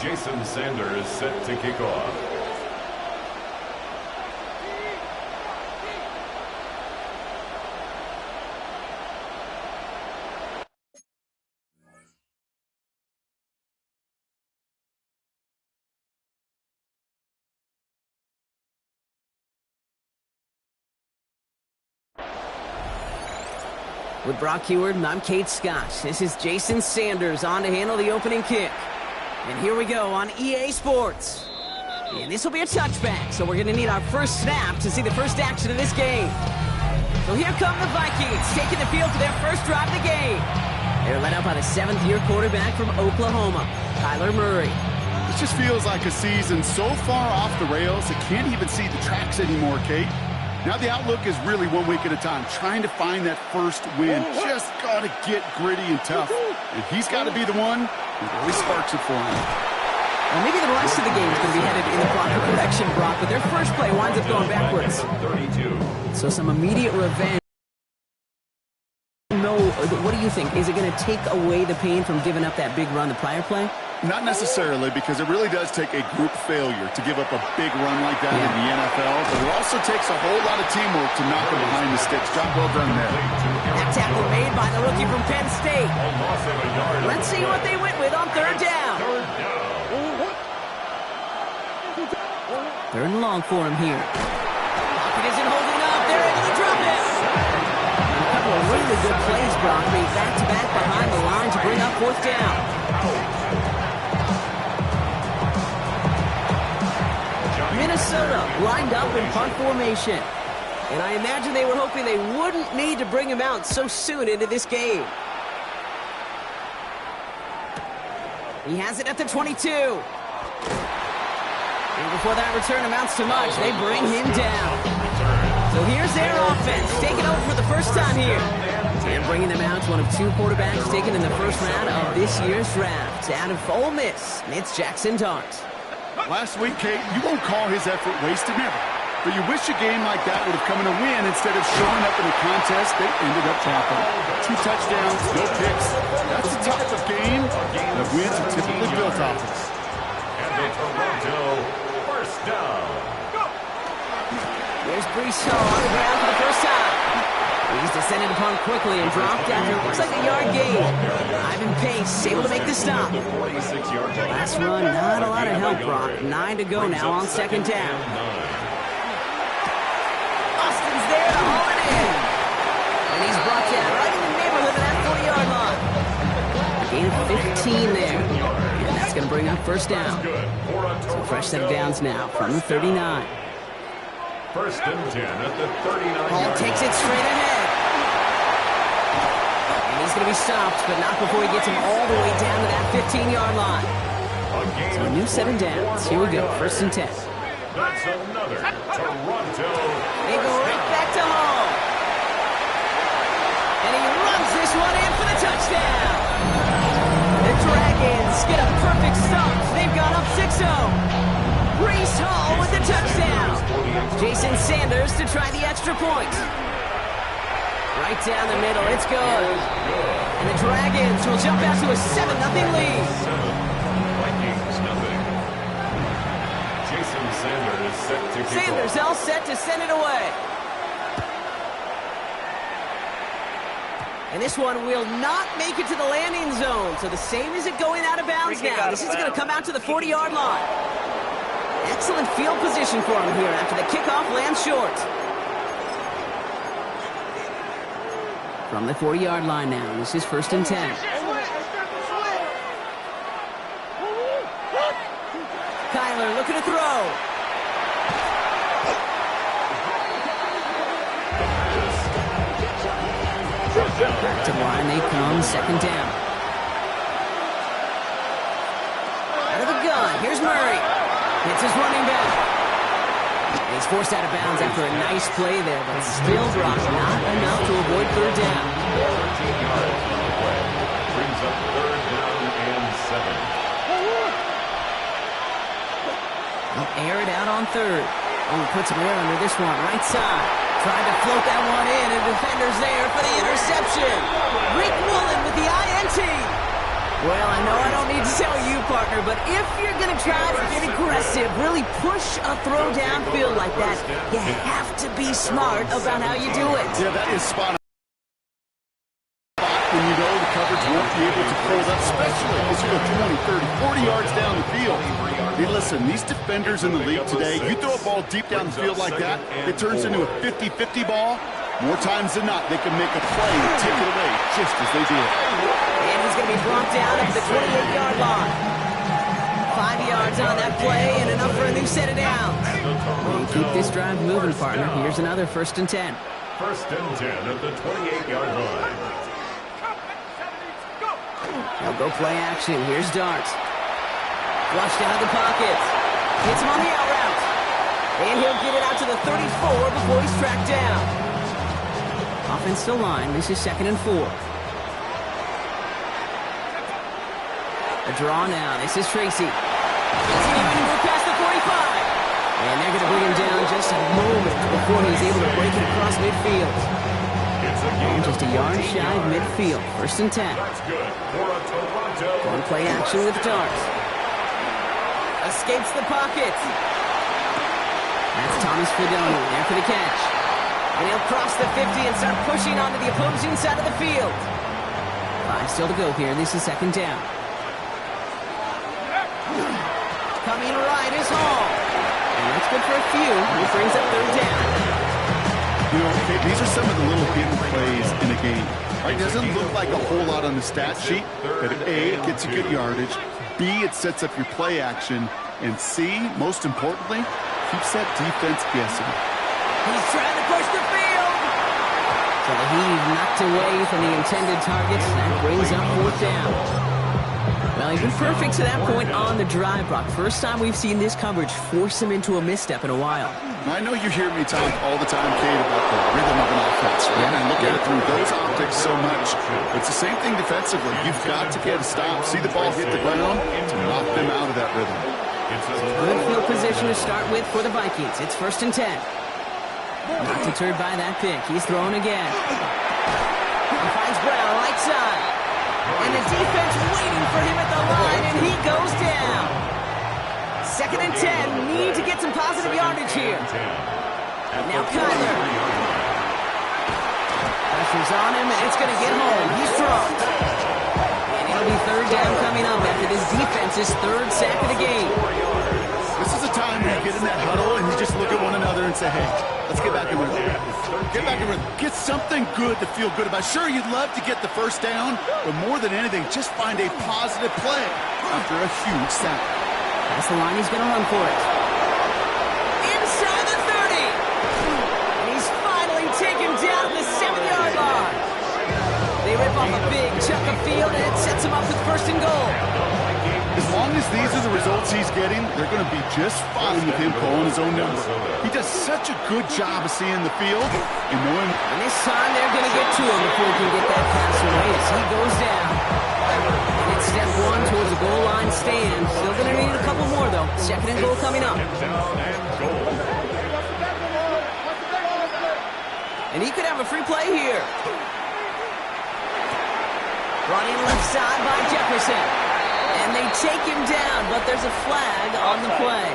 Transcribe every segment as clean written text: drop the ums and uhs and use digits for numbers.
Jason Sanders set to kick off. With Brock Heward, and I'm Kate Scotch. This is Jason Sanders on to handle the opening kick. And here we go on EA Sports. And this will be a touchback, so we're going to need our first snap to see the first action of this game. So here come the Vikings, taking the field for their first drive of the game. They're led up by the seventh-year quarterback from Oklahoma, Kyler Murray. This just feels like a season so far off the rails, it can't even see the tracks anymore, Kate. Now the outlook is really 1 week at a time, trying to find that first win. Just got to get gritty and tough. And he's got to be the one who really sparks it for him. Well, maybe the rest of the game is going to be headed in the proper direction, Brock, but their first play winds up going backwards. So some immediate revenge. No, what do you think? Is it going to take away the pain from giving up that big run the prior play? Not necessarily, because it really does take a group failure to give up a big run like that in the NFL, but it also takes a whole lot of teamwork to knock it behind the sticks. Job well done there. That tackle made by the rookie from Penn State. Let's see what they went with on third down. Third and long for him here. Pocket isn't holding up. They're able to drop it. A couple of really good plays, Brock, made back-to-back behind the line to bring up fourth down. Minnesota lined up in punt formation. And I imagine they were hoping they wouldn't need to bring him out so soon into this game. He has it at the 22. And before that return amounts to much, they bring him down. So here's their offense, taking over for the first time here. And bringing them out, one of two quarterbacks taken in the first round of this year's draft. Out of Ole Miss, it's Jackson Dart. Last week, Kate, you won't call his effort wasted, never. But you wish a game like that would have come in a win instead of showing up in a contest they ended up dropping. 2 touchdowns, no picks. That's the type of game that wins are typically built off of. And the Toronto first down. There's Breece Hall on the ground for the first time. He's descended upon quickly and dropped after it looks like a yard gain. Ivan Pace able to make the stop. Last run, not a lot of help, Brock. 9 to go now on second down. Austin's there to haul it in. And he's brought down right in the neighborhood of that 40-yard line. A gain of 15 there. And that's going to bring up first down. So fresh set of downs now from the 39. First and 10 at the 39. Hall takes it straight ahead. And he's going to be stopped, but not before he gets him all the way down to that 15-yard line. So a new set of downs. Here we go, first and 10. That's another Toronto. They go right back to Hall. And he runs this one in for the touchdown. The Dragons get a perfect start. They've gone up 6-0. Breece Hall with the touchdown. Jason Sanders to try the extra point. Right down the middle, it's good. And the Dragons will jump out to a 7-0 lead. Vikings nothing. Jason Sanders set to kick Sanders off. all set to send it away. And this one will not make it to the landing zone. So the same as it going out of bounds now. This is going to come out to the 40-yard line. Excellent field position for him here after the kickoff lands short. From the 40-yard line now, this is first and 10. Kyler looking to throw. Back to the line they come, second down. Out of the gun, here's Murray. Hits his running back. He's forced out of bounds after a nice play there, but still drops not enough to avoid third down. 13 yards on the play. Brings up third down and 7. He'll air it out on third. Oh, puts some air under this one, right side. Trying to float that one in, and defender's there for the interception. Rick Woolen with the INT. Well, I know I don't need to tell you, partner, but if you're going to try to get aggressive, really push a throw downfield like that, you have to be smart about how you do it. Yeah, that is spot on. When you know the coverage won't be able to pull that, especially as you go 20, 30, 40 yards down the field. Hey, listen, these defenders in the league today, you throw a ball deep down the field like that, it turns into a 50-50 ball. More times than not, they can make a play and take it away just as they did. And he's going to be brought down at the 28-yard line. 5 yards on that play and enough for a new set of downs. And keep this drive moving, partner. Here's another 1st and 10. 1st and 10 at the 28-yard line. Now go play action. Here's Dart. Flushed out of the pocket. Hits him on the out route. And he'll get it out to the 34 before he's tracked down. Offensive line. This is 2nd and 4. A draw now. This is Tracy. Doesn't even go past the 45. And they're going to bring him down just a moment before he's able to break it across midfield. And just a yard shy of midfield. 1st and 10. That's good for a Toronto. One play action with Dart. Escapes the pocket. That's Thomas Fidone there for the catch. And he'll cross the 50 and start pushing onto the opposing side of the field. 5 still to go here. This is 2nd down. Coming right is Hall. And that's good for a few. He brings up 3rd down. You know, okay, these are some of the little hidden plays in a game. Right? It doesn't look like a whole lot on the stat sheet, but A, it gets you good yardage. B, it sets up your play action. And C, most importantly, keeps that defense guessing. He's trying to push the field. So the heave knocked away from the intended target. That brings up 4th down. Well, he's been perfect to that point on the drive, Brock. First time we've seen this coverage force him into a misstep in a while. I know you hear me talk all the time, Kate, about the rhythm of an offense, right? And I look at it through those optics so much. It's the same thing defensively. You've got to get a stop, see the ball hit the ground, to knock them out of that rhythm. Good field position to start with for the Vikings. It's 1st and 10. Not deterred by that pick. He's throwing again. He finds Brown right side. And the defense waiting for him at the line, and he goes down. 2nd and 10. Need to get some positive yardage here. Now Kyler. Pressure's on him, and it's going to get home. He's dropped. And it'll be 3rd down coming up after this defense's 3rd sack of the game. This is a time where you get in that huddle and you just look at one another and say, hey, let's get back in rhythm. Get back in rhythm. Get something good to feel good about. Sure, you'd love to get the 1st down, but more than anything, just find a positive play after a huge sack. That's the line. He's going to run for it. Inside the 30. And he's finally taken down at the 7-yard line. They rip off a big chunk of field, and it sets him up with 1st and goal. As long as these are the results he's getting, they're going to be just fine with him calling his own number. He does such a good job of seeing the field and knowing. And this time they're going to get to him before he can get that pass away as he goes down. And it's step 1 towards a goal line stand. Still going to need a couple more, though. 2nd and goal coming up. And he could have a free play here. Running left side by Jefferson. And they take him down, but there's a flag on the play.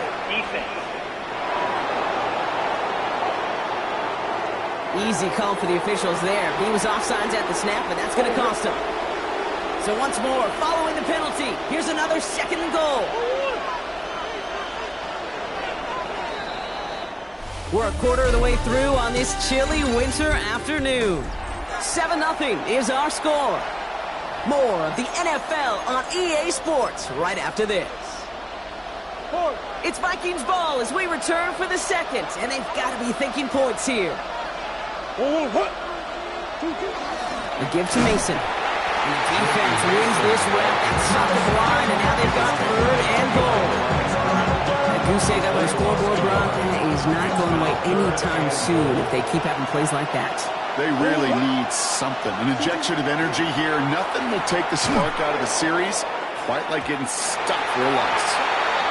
Easy call for the officials there. He was offsides at the snap, but that's going to cost him. So once more, following the penalty, here's another 2nd and goal. We're a quarter of the way through on this chilly winter afternoon. 7-0 is our score. More of the NFL on EA Sports right after this. It's Vikings ball as we return for the 2nd, and they've got to be thinking points here. The give to Mason. And the defense wins this rep and stops the line, and now they've got 3rd and goal. The goose egg up on the scoreboard, Brock, is not going away anytime soon if they keep having plays like that. They really need something. An injection of energy here. Nothing will take the spark out of the series quite like getting stuck for a loss.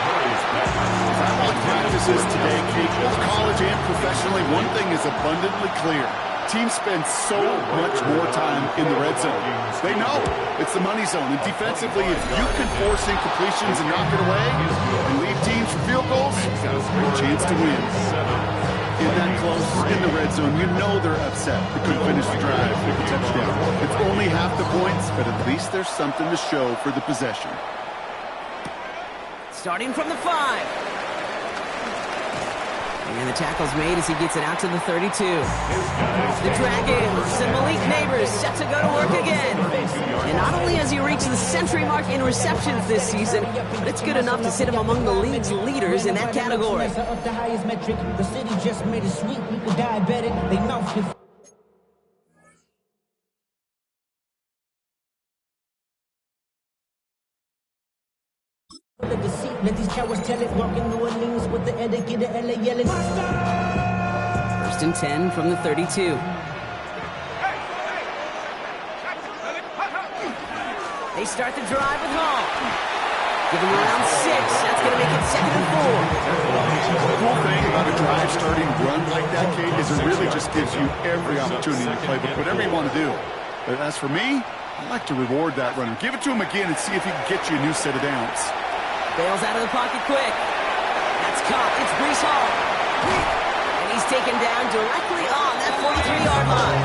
As I watch practices today, Kate, both college and professionally, one thing is abundantly clear. Teams spend so much more time in the red zone. They know it's the money zone. And defensively, if you can force incompletions and knock it away and leave teams for field goals, you've got a great chance to win. In that close, in the red zone, you know they're upset. They couldn't finish the drive with the touchdown. It's only half the points, but at least there's something to show for the possession. Starting from the 5. And the tackle's made as he gets it out to the 32. The Dragons and Malik Neighbors set to go to work again. And not only has he reached the century mark in receptions this season, but it's good enough to sit him among the league's leaders in that category. The highest metric, the city just made it sweet. People diabetic, they mouth you. Let these cowards tell it. Walk in New Orleans with the etiquette of LA yelling. First and 10 from the 32. They start the drive with Hall. Give him around 6. That's going to make it 2nd and 4. The cool thing about a drive starting run like that, Kate, is it really just gives you every opportunity to play whatever you want to do. But as for me, I like to reward that runner. Give it to him again and see if he can get you a new set of downs. Bails out of the pocket quick. That's caught. It's Breece Hall. And he's taken down directly on that 43-yard line.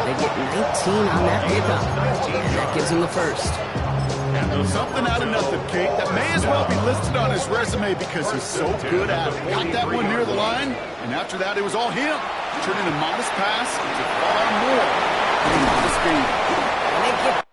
They get 19 on that pickup. And that gives him the first. Something out of nothing, Kate. That may as well be listed on his resume because he's so good at it. Got that one near the line, and after that, it was all him. Turning a modest pass into far more than a modest gain. And they get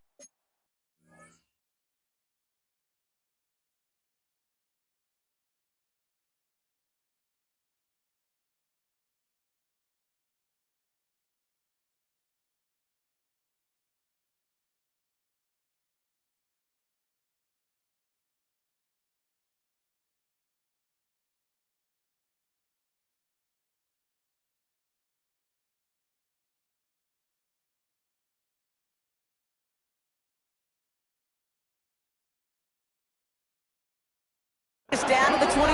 it's down to the 28.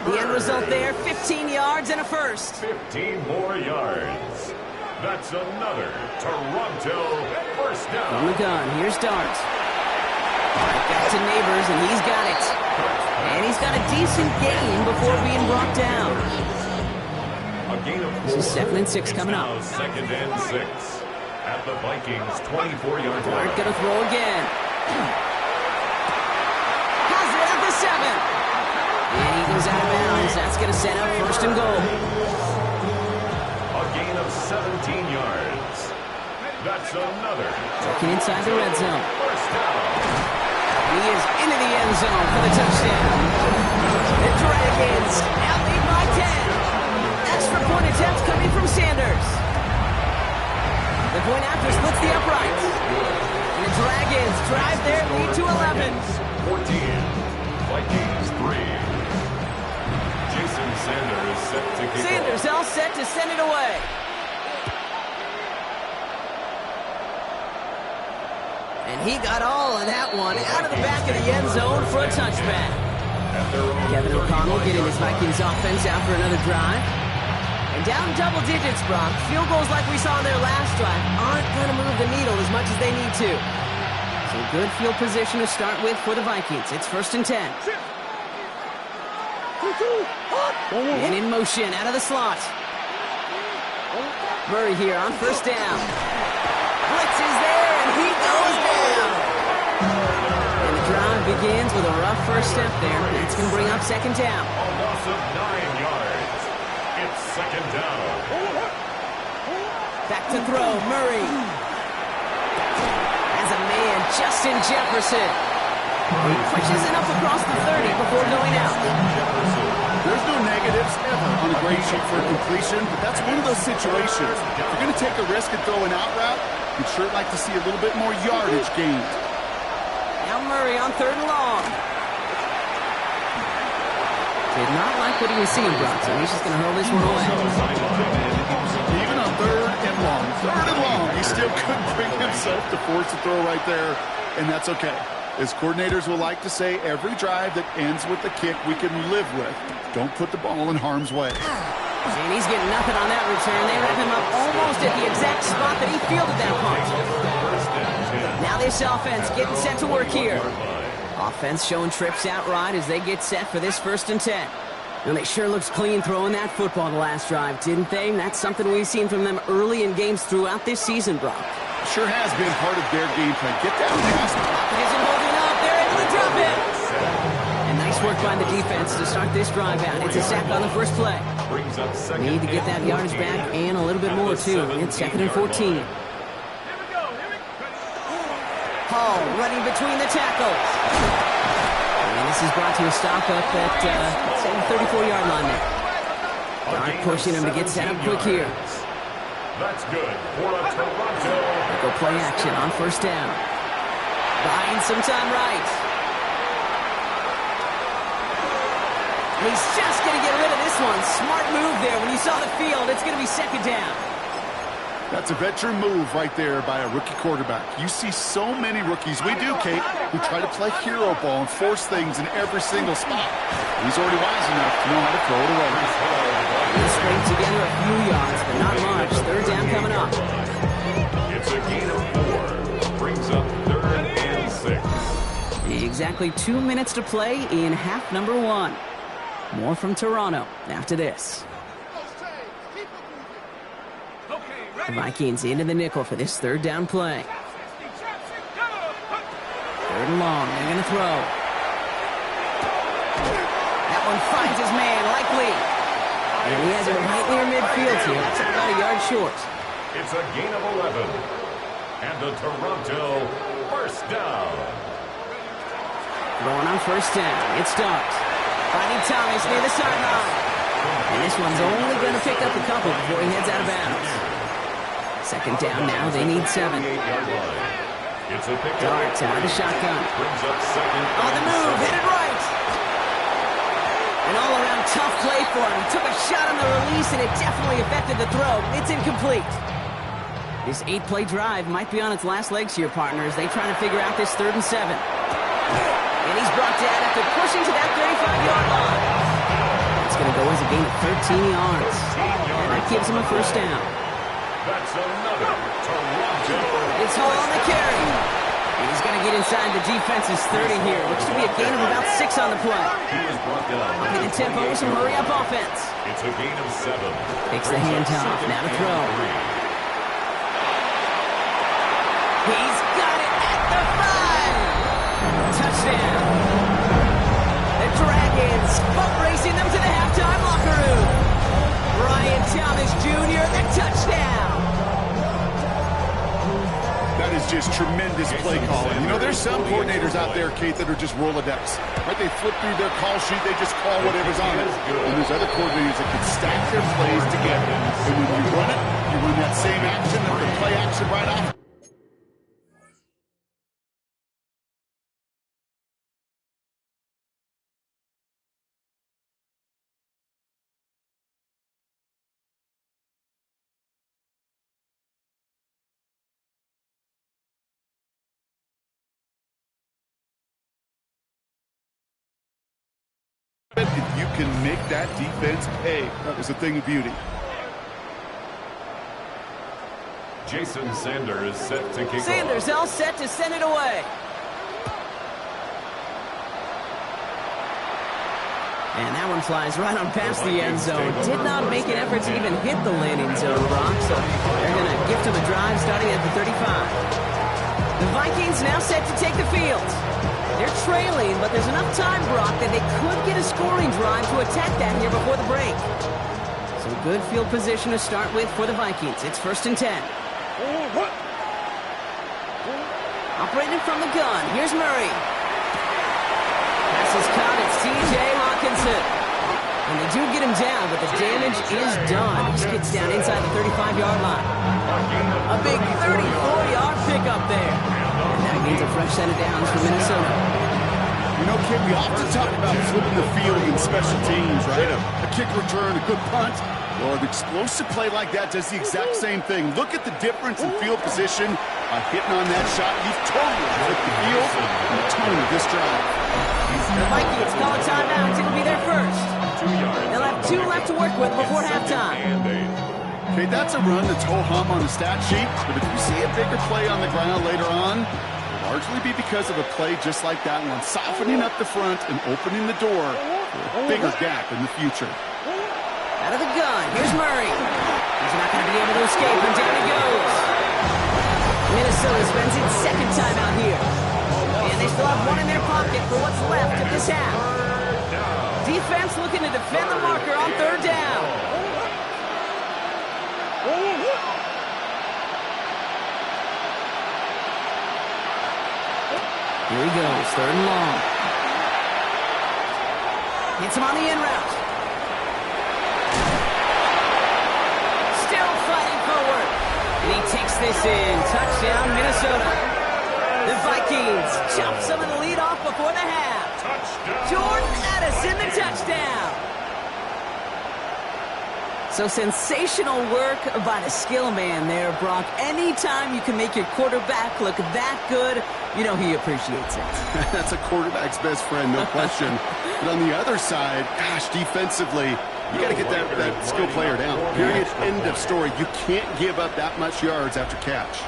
The end result there, 15 yards and a first. 15 more yards. That's another Toronto first down. On the gun, here's Dart. Right back to Neighbors, and he's got it. And he's got a decent gain before being brought down. A gain of 4. This is 2nd and 6 coming up. Now 2nd and 6 at the Vikings 24-yard line. Dart gonna throw again. Has it at the 7. And he goes out of bounds. That's gonna set up 1st and goal. A gain of 17 yards. That's another. Looking inside the red zone. First down. And he is into the end zone for the touchdown. The Dragons now lead by 10. Extra point attempts coming from Sanders. The point after splits the uprights. And the Dragons drive their lead to 11. 14. Vikings 3. Jason Sanders set to kick Sanders all set to send it away. And he got all of that one out of the back of the end zone for a touchback. Kevin O'Connell getting his Vikings offense out for another drive. And down double digits, Brock. Field goals like we saw in their last drive aren't going to move the needle as much as they need to. So good field position to start with for the Vikings. It's 1st and 10. And in motion out of the slot. Murray here on 1st down. Blitz is there, and he goes down. And the drive begins with a rough first step there. It's going to bring up 2nd down. A loss of 9 yards. It's 2nd down. Back to throw, Murray. As a man, Justin Jefferson. He pushes it up across the 30 before going out. There's no negatives ever on a grade sheet for a completion, but that's one of those situations. If you're going to take a risk and throw an out route, you'd sure like to see a little bit more yardage gained. Now Murray on 3rd and long. Did not like what he was seeing, Brock, so he's just going to hurl this one away. Even on 3rd and long, he still couldn't bring himself to force a throw right there, and that's okay. As coordinators will like to say, every drive that ends with a kick we can live with. Don't put the ball in harm's way. And he's getting nothing on that return. They wrap him up almost at the exact spot that he fielded that punt. Now this offense getting set to work here. Offense showing trips out right as they get set for this 1st and 10. And they sure looks clean throwing that football the last drive, didn't they? That's something we've seen from them early in games throughout this season, Brock. Sure has been part of their game plan. Get down fast. Pocket isn't holding up. They're able to drop it. And nice work by the defense to start this drive out. It's a sack on the first play. Need to get that yardage back and a little bit more, too. It's 2nd and 14. Hall running between the tackles. And this is brought to a stop up at the 34-yard line there. Dart pushing him to get set up quick here. That's good for a Toronto. Go play action on 1st down. Buying some time right. He's just going to get rid of this one. Smart move there. When you saw the field, it's going to be 2nd down. That's a veteran move right there by a rookie quarterback. You see so many rookies, we do, Kate, who try to play hero ball and force things in every single spot. He's already wise enough to know how to throw it away. He's scraped together a few yards, but not much. 3rd down coming up. It's a gain of 4. Brings up 3rd and 6. Exactly 2 minutes to play in half number 1. More from Toronto after this. The Vikings into the nickel for this 3rd down play. 3rd and long. They're going to throw. That one finds his man, likely. And he has it right near midfield here. That's about a yard short. It's a gain of 11. And the Toronto 1st down. Going on 1st down. It starts. Finding Thomas near the sideline. And this one's only going to pick up a couple before he heads out of bounds. 2nd down now. They need 7. Darts out of the shotgun. On the move. Headed right. An all-around tough play for him. He took a shot on the release, and it definitely affected the throw. It's incomplete. This 8-play drive might be on its last legs here, partners. They trying to figure out this 3rd and 7. And he's brought down after pushing to that 35-yard line. It's going to go as a gain of 13 yards. And that gives him a 1st down. That's another Toronto. It's Hall on the carry. And he's going to get inside the defense's 30 here. Looks to be a gain of about 6 on the play. He is brought down. In the tempo with some hurry-up offense. It's a gain of 7. Takes the handoff. Now to throw. He's got it at the 5. Touchdown. The Dragons boat racing them to the halftime locker room. Brian Thomas Jr., the touchdown. That is just tremendous play calling. You know, there's some coordinators out there, Kate, that are just Rolodex. Right? They flip through their call sheet, they just call whatever's on it. And there's other coordinators that can stack their plays together. And when you run it, you run that same action, the play action right off. If you can make that defense pay, that was a thing of beauty. Jason Sanders set to kick Sanders off. all set to send it away. And that one flies right on past the end zone. Did not make an effort to even hit the landing zone, Brock. So they're going to gift him a drive starting at the 35. The Vikings now set to take the field. They're trailing, but there's enough time, Brock, that they could get a scoring drive to attack that here before the break. So good field position to start with for the Vikings. It's 1st and 10. Operating from the gun. Here's Murray. Pass is caught. It's T.J. Hawkinson. And they do get him down, but the damage is done. He gets down inside the 35-yard line. A big 34-yard pickup there. And that means a fresh set of downs for Minnesota. You know, Kid, we often talk about flipping the field in special teams, right? A kick return, a good punt. Well, an explosive play like that does the exact same thing. Look at the difference in field position. Hitting on that shot, you've totally flipped the field and the tone of this drive. The Vikings call a timeout. It'll be their first. They'll have 2 left to work with before halftime. Okay, that's a run that's ho-hum on the stat sheet, but if you see a bigger play on the ground later on, it'll largely be because of a play just like that one, softening up the front and opening the door for a bigger gap in the future. Out of the gun, here's Murray. He's not going to be able to escape, and down he goes. Minnesota spends its second time out here. And they still have one in their pocket for what's left of this half. Defense looking to defend the marker on third down. Here he goes, third and long. Hits him on the in route. Still fighting forward. And he takes this in. Touchdown, Minnesota. The Vikings chop some of the lead off before the half. Jordan Addison, the touchdown. So sensational work by the skill man there, Brock. Anytime you can make your quarterback look that good, you know he appreciates it. That's a quarterback's best friend, no question. But on the other side, gosh, defensively, you got to get that skill player down. Period, end of story. You can't give up that much yards after catch.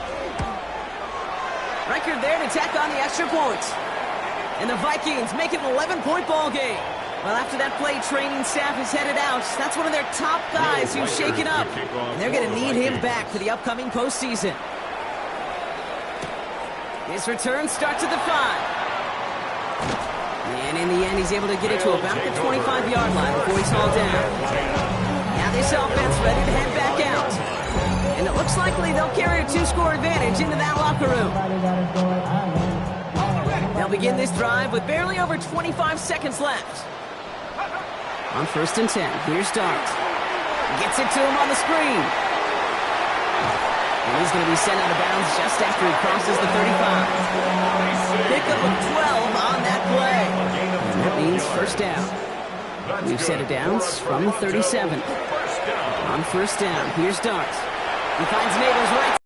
Record there to tack on the extra points. And the Vikings make it an 11-point ball game. Well, after that play, training staff is headed out. That's one of their top guys who's shaken up. And they're going to need him back for the upcoming postseason. His return starts at the 5. And in the end, he's able to get it to about the 25-yard line before he's hauled down. Now this offense ready to head back out. And it looks likely they'll carry a 2-score advantage into that locker room. They'll begin this drive with barely over 25 seconds left. On 1st and 10, here's Dart. Gets it to him on the screen. And he's going to be sent out of bounds just after he crosses the 35. Pickup of 12 on that play. And that means first down. We've set it downs from the 37. On 1st down, here's Dart. He finds Nabels right.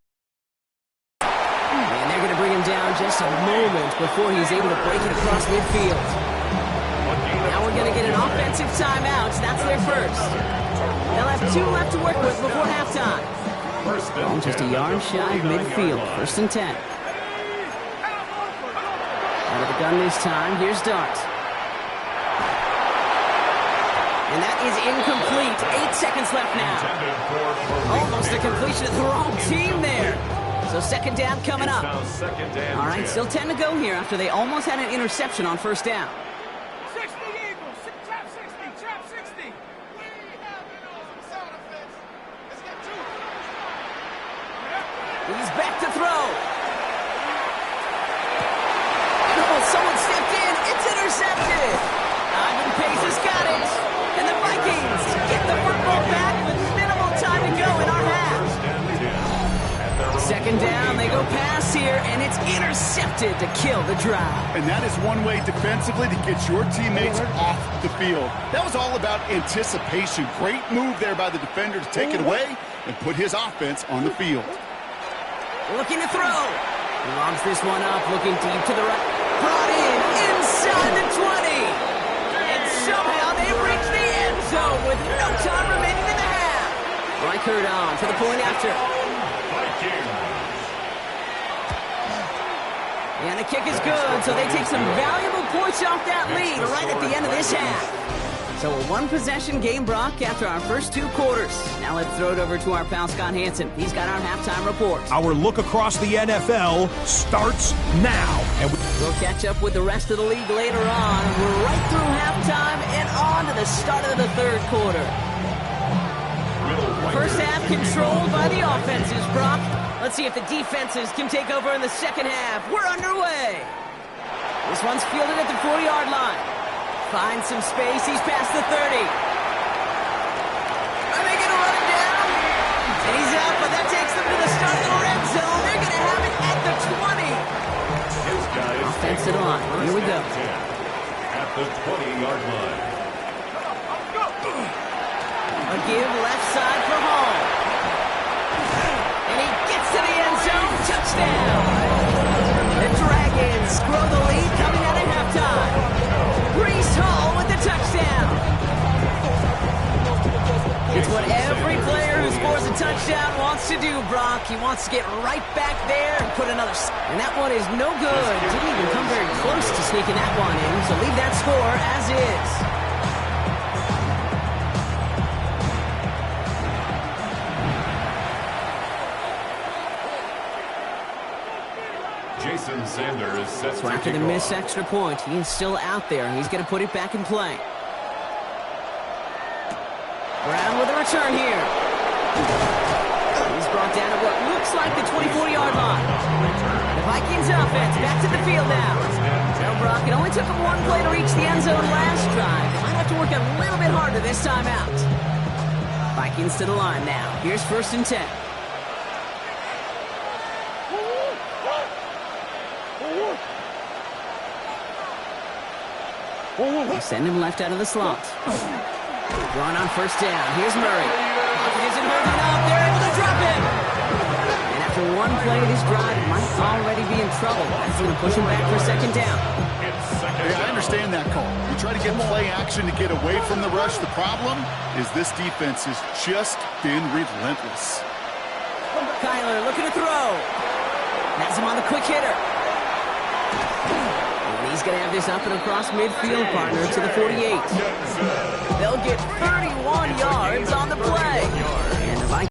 And they're going to bring him down just a moment before he's able to break it across midfield. Now we're going to get an offensive timeout. That's their first. They'll have 2 left to work with before halftime. Ball just a yard shy of midfield. 1st and 10. Out of the gun this time. Here's Dart. And that is incomplete. 8 seconds left now. Almost a completion of the wrong team there. So second down coming up. All right, still 10 to go here after they almost had an interception on 1st down. He's back to throw. Oh, someone stepped in. It's intercepted. Ivan Pace has got it. And the Vikings get the football back with minimal time to go in our half. Second down, they go pass here, and it's intercepted to kill the drive. And that is one way defensively to get your teammates off the field. That was all about anticipation. Great move there by the defender to take it away and put his offense on the field. Looking to throw. He lobs this one up, looking deep to the right. Brought in inside the 20. And somehow they reach the end zone with no time remaining in the half. Reichert on to the point after. And the kick is good, so they take some valuable points off that lead right at the end of this half. So a one-possession game, Brock, after our first 2 quarters. Now let's throw it over to our pal Scott Hansen. He's got our halftime report. Our look across the NFL starts now. And we'll catch up with the rest of the league later on. We're right through halftime and on to the start of the 3rd quarter. First half controlled by the offenses, Brock. Let's see if the defenses can take over in the second half. We're underway. This one's fielded at the 4-yard line. Finds some space. He's past the 30. Are they going to run him down? And he's out, but that takes them to the start of the red zone. They're going to have it at the 20. Offensive line. Here we go. At the 20-yard line. A give left side for Hall. And he gets to the end zone. Touchdown. The Dragons grow the lead coming out at halftime. Breece Hall with the touchdown. touchdown wants to do, Brock. He wants to get right back there and put another... And that one is no good. Didn't even come very close to sneaking that one in, so leave that score as is. Jason Sanders sets So after the missed extra point, he is still out there. He's going to put it back in play. Brown with a return here. He's brought down at what looks like the 24-yard line. The Vikings offense back to the field now. Well, Brock, it only took him one play to reach the end zone last drive. They might have to work a little bit harder this time out. Vikings to the line now. Here's 1st and 10. They send him left out of the slot. Run on 1st down. Here's Murray. He isn't holding up. They're able to drop him. And after one play of this drive, might already be in trouble. That's going to push him back for 2nd down. Yeah, I understand that call. You try to get play action to get away from the rush. The problem is this defense has just been relentless. Kyler looking to throw. Has him on the quick hitter. And he's going to have this up and across midfield, partner, to the 48. They'll get 31 yards on the play.